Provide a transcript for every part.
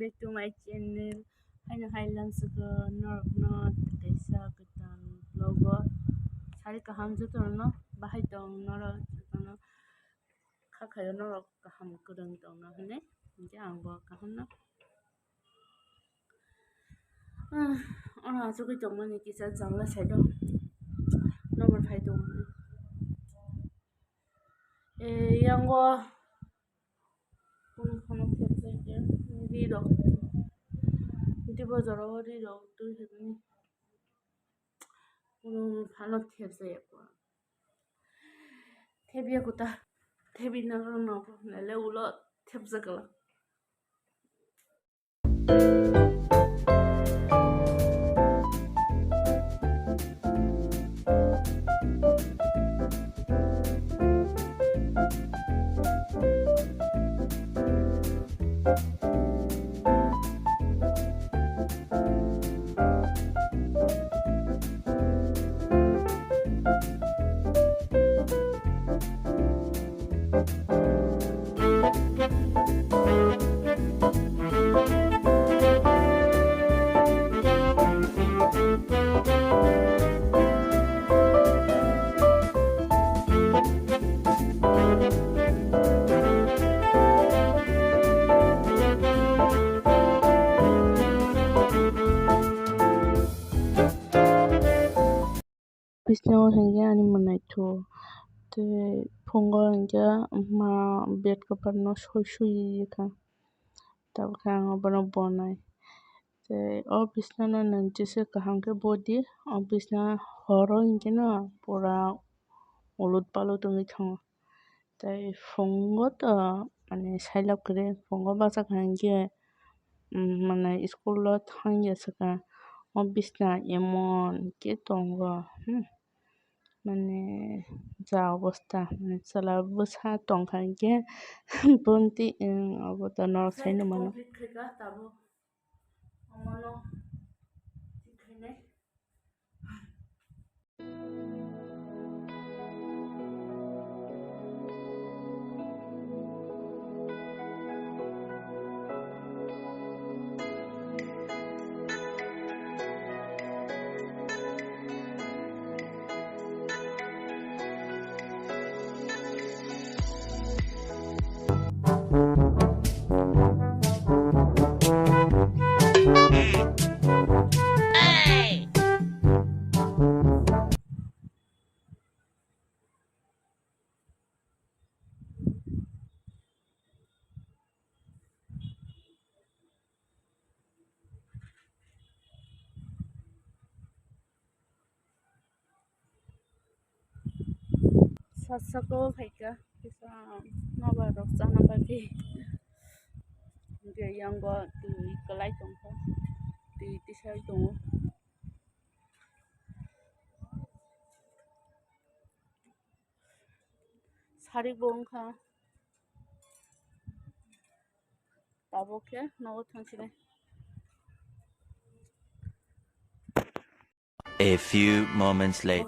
back to my channel. Haino Highlands ko North kaisa ketan logo sari kaham jo torno bahai tong noro no khakhayo noro kaham kurang tong no hane je angbo kaham no ona so ko tong ni kisa jangla saido nomor phai tong yango kun khono khetse je ri do Hindi bazaro ri do tu hedni kun phano khetse ko Thebia kuta thebi na no le ulo thebzakala Bisnya hingga ani manai tho te phongo hingga ma bed kapar no shui ka tab khang bano bonai te o bisna no nanti se kaham ke body o bisna horo hingga na pura ulut palut tungi thang tai phongo to ani sailap kre phongo basa hingga মানে স্কুলত থাকি আছে bisna emon ke tongo মানে যা অবস্থা মানে চলা বসা টংখানকে বন্তি অবতার সাইনো মানো Sasako kaika bisa nova roksana bagi dia yang go tu ikalai tongko di tisai tongo sari bongkha taboke nogo thangsile A few moments later.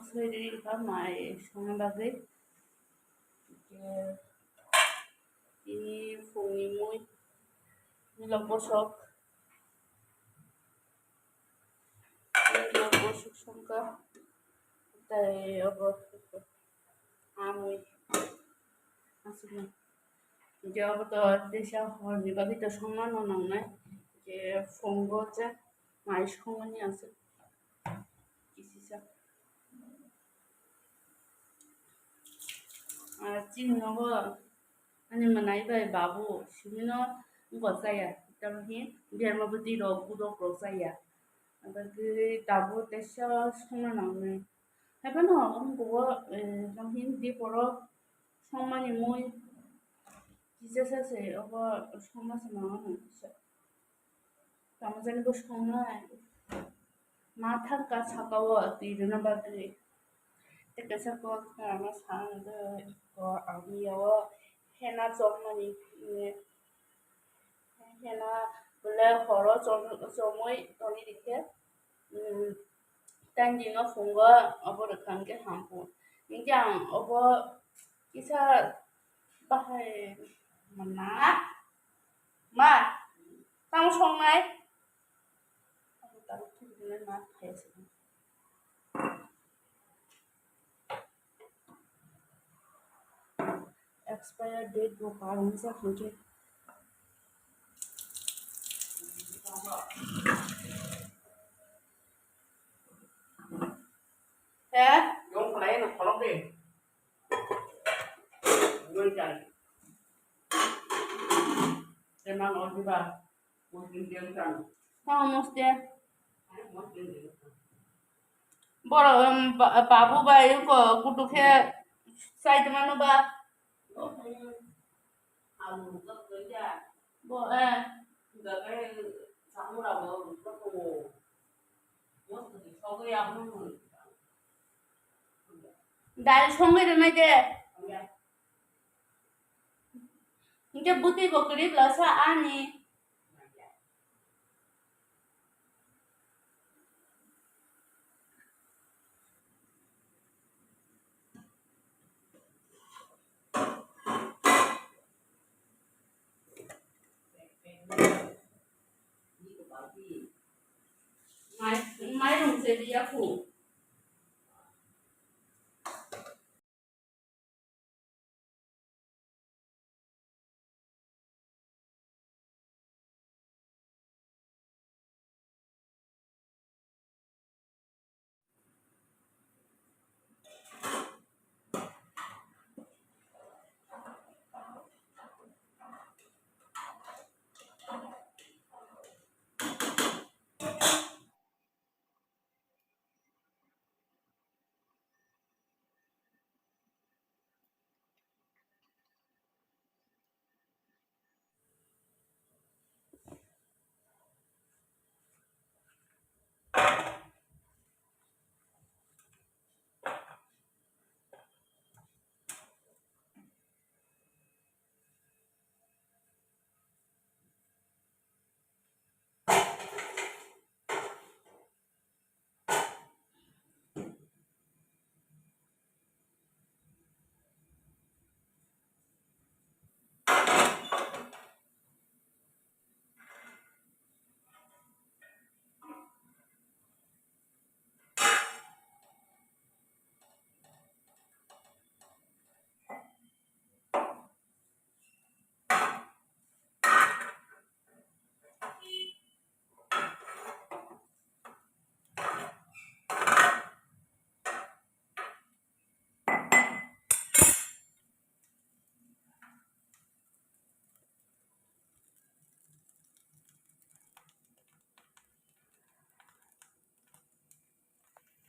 Ini fungi muy nilabosok sangka tay abot amui asuna jawab to desha horni babi to সম্মান নাই যে ফঙ্গ যে মাইস খঙ্গনি আছে কিসিসা আর চিননগো ani manai bai babu simino ngosaya tamhi dermabudi ro budo prosaya abagi tabu tesha sona namne habano ongo tamhin di poro somani moi kisasa se oba soma sama na tamazani bo soma matha ka sakawa tiruna bagri tekasa ko kama sang de ko abiyawa hena jomani hena bole horo jomoi toni dikhe tanji no fungo abo rekangke hampu ningjang obo kisa bahai mana ma 当冲来，expire date वो पार होने से मुझे है Yung pala yun, kolong din. Yun dyan. Emang o, di ba? Muslim din dyan. हाँ नमस्ते Ay, Muslim din. बड़ा बाबू भाई को कुटु के साइड में ना बा Ang gấp tới dyan. वो Gấp cái sáng đầu nó gấp cổ. Nó thì sau cái em nó दाल छोंगे रे मैं दे không biết. इनके बुद्धि को करीब लसा आनी Đi của bảo gì? mai rồng sẽ đi phụ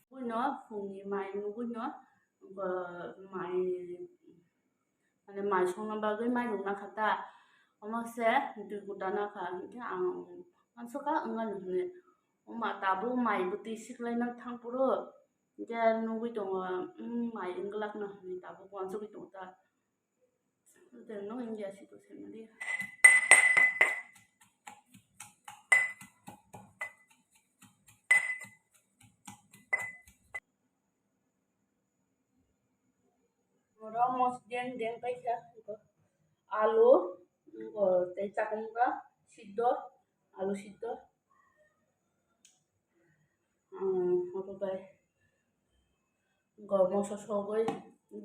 vui nữa phùng gì mày vui nữa và mày anh mày xong nó bao cái mày dùng nó khata ông sẽ từ cụ ta nó khá cái anh số các anh ăn này ông mà tabu mày bút tì xích lên nó thang puro cái nuôi tông mày anh cái nó này tabu quan số cái tông ta để nó anh giờ xí tụi xem đi rồi mos đen đen cái gì alu teh cakungka siddo alu siddo apa bay gormoso sogoi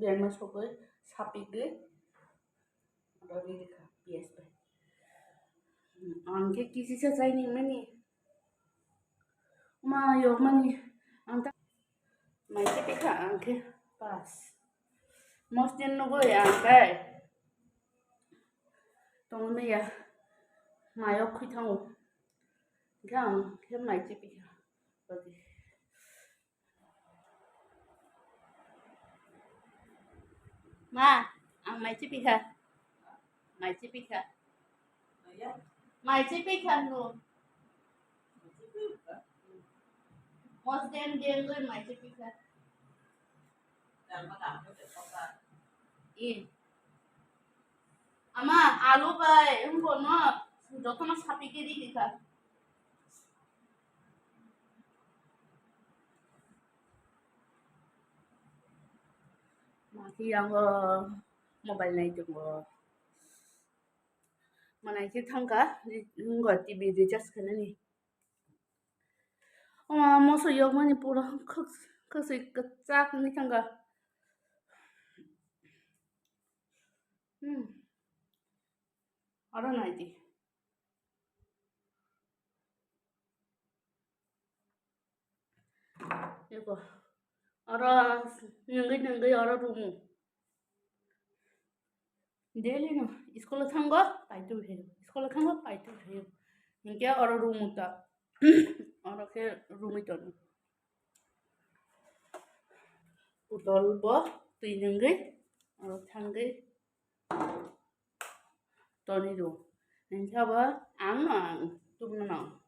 derma sogoi sapige ada di ka pies bay angke kisi sa sai ni mani ma yo mani anta mai ke pika angke pas mos den no go ya kai tong me ya ma yo khui thang gang ke mai ke pika bagi ma ang mai ke pika mai ke pika Ayan. mai ke pika no mos den den go mai ke pika Đang có làm cái việc không ta. in ama alu bay umbo no joto ma sapike di dikha ma ki ang mobile nai tung mana ke thangka ngo TV recharge khanani mo so yok mani pura khak se chak ni thangka ara nai di 이거 알아 능글 알아 루무 데리노 스쿨 탄거 파이투 해요 스쿨 탄거 파이투 해요 이게 알아 루무다 알아 게 루미던 우돌버 뛰는게 알아 탄게 떠니로 괜찮아 앙앙 뚜브나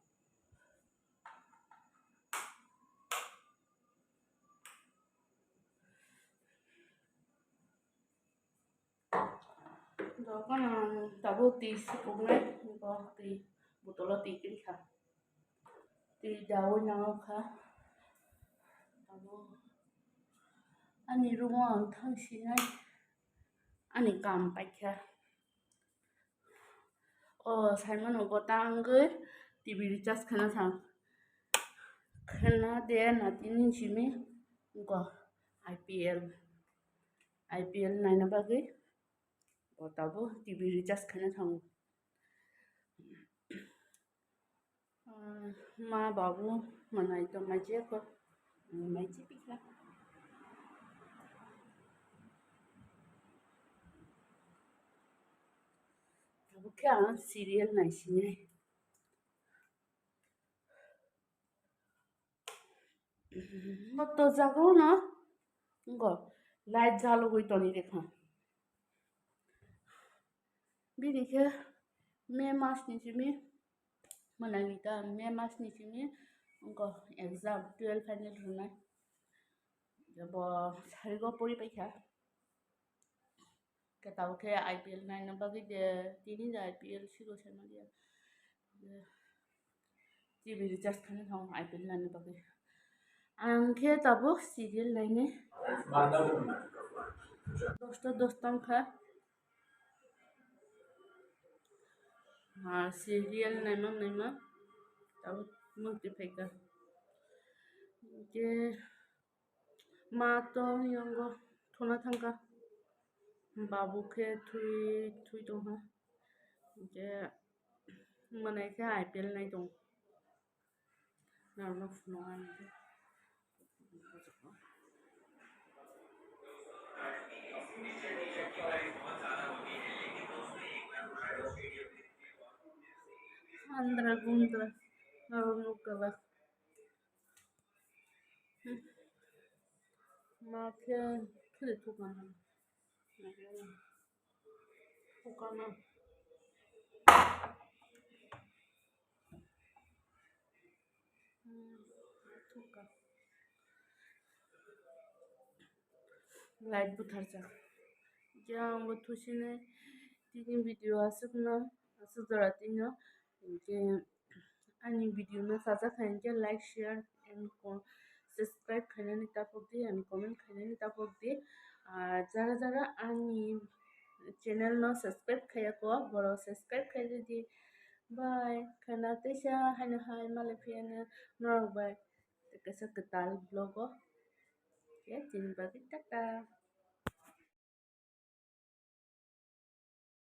đó có là tao vô tì cũng đấy có tì một tổ là tì cái khá tì đào nhau khá tao vô anh đi rumah anh thằng xin này anh đi cầm bạch khá 살만 오고 땅을 TV를 just khana thang khana de na tin chimi ko IPL nai na bagi tabo TV를 just khana thang ma babu manai to maje ko mai chi pikha tabo kya serial nai sine तो जागो ना गो light जालो कोई तो नहीं देखा भी देखे मैं मास नीचे में मनालिता मैं मास नीचे में उनको एग्जाम 12 फाइनल होना जब सारे को पूरी पैसा kataw ke IPL na nabagi de tini da IPL sigo sana dia TV recharge khane thong IPL na nabagi ang ke tabo serial laine dostam kha ha serial naima tabo mukti pheka je ma to yongo thona thangka babu ke thui to ha je manai ke IPL nai to na funo an andra gundra no kala ma ke khile to kana Tukana tuka light butarca jang butushine tini video asukna asudaratinyo ke ani video na saja khanke like share and subscribe khanani tapokdi and comment khanani tapokdi jara jara ani channel no subscribe khaya ko boro subscribe khaya di bye khana tesha hana hai malafiana norbai kasa ketal vlog ya tin bagi tata